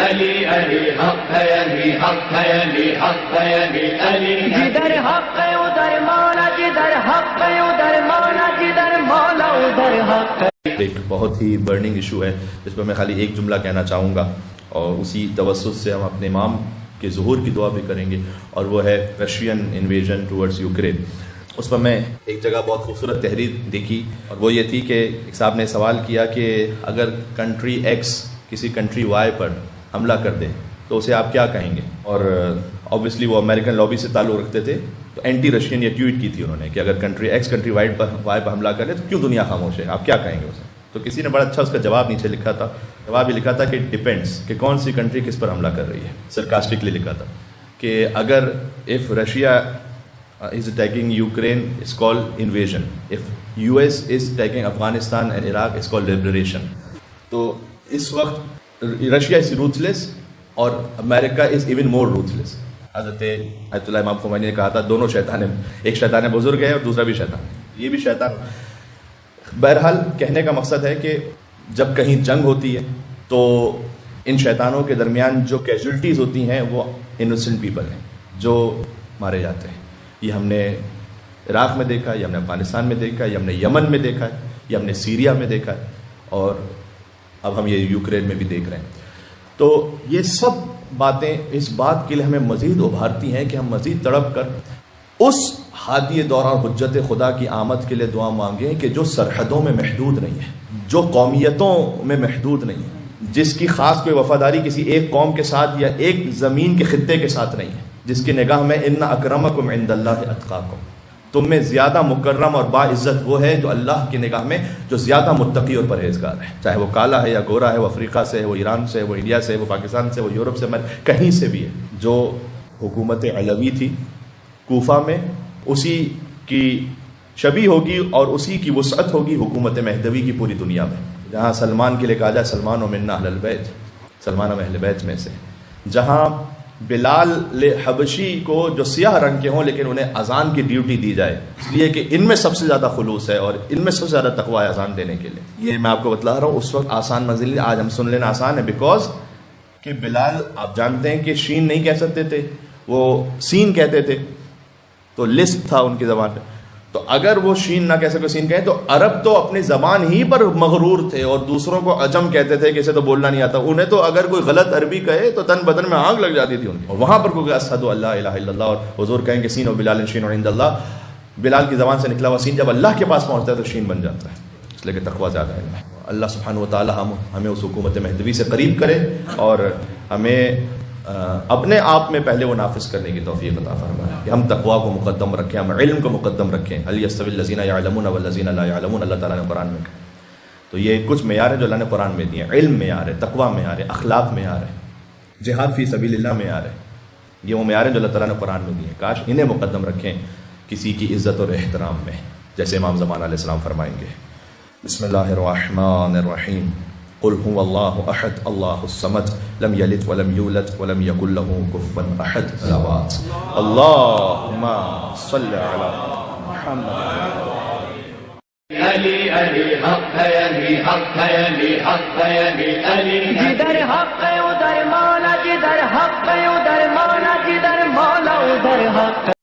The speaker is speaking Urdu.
علی علی حق ہے، علی حق ہے، علی حق ہے، علی علی جدھر حق ہے ادھر مولا، جدھر حق ہے ادھر مولا، جدھر مولا ادھر حق ہے۔ ایک بہت ہی برننگ ایشو ہے جس پر میں خالی ایک جملہ کہنا چاہوں گا، اور اسی توسط سے ہم اپنے امام کے ظہور کی دعا بھی کریں گے، اور وہ ہے رشین انویژن ٹورڈز یوکرین۔ اس پر میں ایک جگہ بہت خوبصورت تحریر دیکھی، اور وہ یہ تھی کہ ایک صاحب نے سوال کیا کہ اگر کنٹری ایکس کسی کنٹری وائی پر حملہ کر دے تو اسے آپ کیا کہیں گے؟ اور آبویسلی وہ امریکن لابی سے تعلق رکھتے تھے، تو اینٹی رشین یہ ٹویٹ کی تھی انہوں نے کہ اگر کنٹری ایکس کنٹری وائی پر حملہ کرے تو کیوں دنیا خاموش ہے، آپ کیا کہیں گے اسے؟ تو کسی نے بڑا اچھا اس کا جواب نیچے لکھا تھا، جواب یہ لکھا تھا کہ ڈیپینڈس، کہ کون سی کنٹری کس پر حملہ کر رہی ہے۔ سرکاسٹکلی لکھا تھا کہ اگر if Russia is attacking Ukraine, it's called invasion. If US is attacking Afghanistan and Iraq, it's called liberation. تو اس وقت رشیا is ruthless اور امریکہ از ایون مور ruthless۔ حضرت آیت اللہ امام خمینی نے کہا تھا دونوں شیطان ہیں، ایک شیطان بزرگ ہے اور دوسرا بھی شیطان ہے، یہ بھی شیطان۔ بہرحال کہنے کا مقصد ہے کہ جب کہیں جنگ ہوتی ہے تو ان شیطانوں کے درمیان جو کیجولٹیز ہوتی ہیں وہ انوسنٹ پیپل ہیں جو مارے جاتے ہیں۔ یہ ہم نے عراق میں دیکھا، یہ ہم نے افغانستان میں دیکھا، یہ ہم نے یمن میں دیکھا ہے، یہ ہم نے سیریا میں دیکھا ہے، اور اب ہم یہ یوکرین میں بھی دیکھ رہے ہیں۔ تو یہ سب باتیں اس بات کے لیے ہمیں مزید ابھارتی ہیں کہ ہم مزید تڑپ کر اس ہادی دور اور حجت خدا کی آمد کے لیے دعا مانگیں کہ جو سرحدوں میں محدود نہیں ہے، جو قومیتوں میں محدود نہیں ہے، جس کی خاص کوئی وفاداری کسی ایک قوم کے ساتھ یا ایک زمین کے خطے کے ساتھ نہیں ہے، جس کی نگاہ میں ان اکرمکم عند اللہ اتقاکم، تم میں زیادہ مکرم اور باعزت وہ ہے جو اللہ کی نگاہ میں جو زیادہ متقی اور پرہیزگار ہے، چاہے وہ کالا ہے یا گورا ہے، وہ افریقہ سے ہے، وہ ایران سے ہے، وہ انڈیا سے ہے، وہ پاکستان سے، وہ یورپ سے، کہیں سے بھی ہے۔ جو حکومت علوی تھی کوفہ میں، اسی کی شبیہ ہوگی اور اسی کی وسعت ہوگی حکومت مہدوی کی پوری دنیا میں، جہاں سلمان کے لیے کہا جائے سلمان و منا اہل البیت، سلمان و اہل بیت میں سے، جہاں بلال حبشی کو جو سیاہ رنگ کے ہوں لیکن انہیں اذان کی ڈیوٹی دی جائے، اس لیے کہ ان میں سب سے زیادہ خلوص ہے اور ان میں سب سے زیادہ تقوی ہے اذان دینے کے لیے۔ یہ میں آپ کو بتلا رہا ہوں، اس وقت آسان منزل نہیں، آج ہم سن لینا آسان ہے، بیکاز کہ بلال آپ جانتے ہیں کہ شین نہیں کہہ سکتے تھے، وہ سین کہتے تھے، تو لسپ تھا ان کی زبان پہ، تو اگر وہ شین نہ کہہ سکے سین کہیں تو عرب تو اپنی زبان ہی پر مغرور تھے اور دوسروں کو عجم کہتے تھے کہ اسے تو بولنا نہیں آتا، انہیں تو اگر کوئی غلط عربی کہے تو تن بدن میں آگ لگ جاتی تھی ان کی، اور وہاں پر کوئی اشہد ان لا الہ الا اللہ اور حضور کہیں کہ سین و بلال شین و عند اللہ، بلال کی زبان سے نکلا ہوا سین جب اللہ کے پاس پہنچتا ہے تو شین بن جاتا ہے، اس لیے کہ تقویٰ زیادہ ہے۔ اللہ سبحانہ و تعالی ہمیں اس حکومت مہدوی سے قریب کرے اور ہمیں اپنے آپ میں پہلے وہ نافذ کرنے کی توفیق عطا فرمائے کہ ہم تقویٰ کو مقدم رکھیں، ہم علم کو مقدم رکھیں۔ هل يستوي الذين يعلمون والذين لا يعلمون، اللہ تعالیٰ نے قرآن میں کہا۔ تو یہ کچھ معیار ہے جو اللہ نے قرآن میں دیے، علم معیار ہے، تقویٰ معیار ہے، اخلاق معیار ہے، جہاد فی سبیل اللہ معیار ہے، یہ وہ معیار ہے جو اللہ تعالیٰ نے قرآن میں دیے، کاش انہیں مقدم رکھیں کسی کی عزت اور احترام میں، جیسے امام زمان علیہ السلام فرمائیں گے۔ بسم اللہ الرحمن الرحیم، قل هو اللہ احد اللہ الصمد لم یلد ولم یولد ولم یکن له کفوا احد۔ صلوات اللہم صل علی محمد۔ علی علی حق ہے، علی حق ہے، علی حق ہے، علی علی جدھر حق ہے ادھر مولا، جدھر حق ہے ادھر مولا، جدھر مولا ادھر حق ہے۔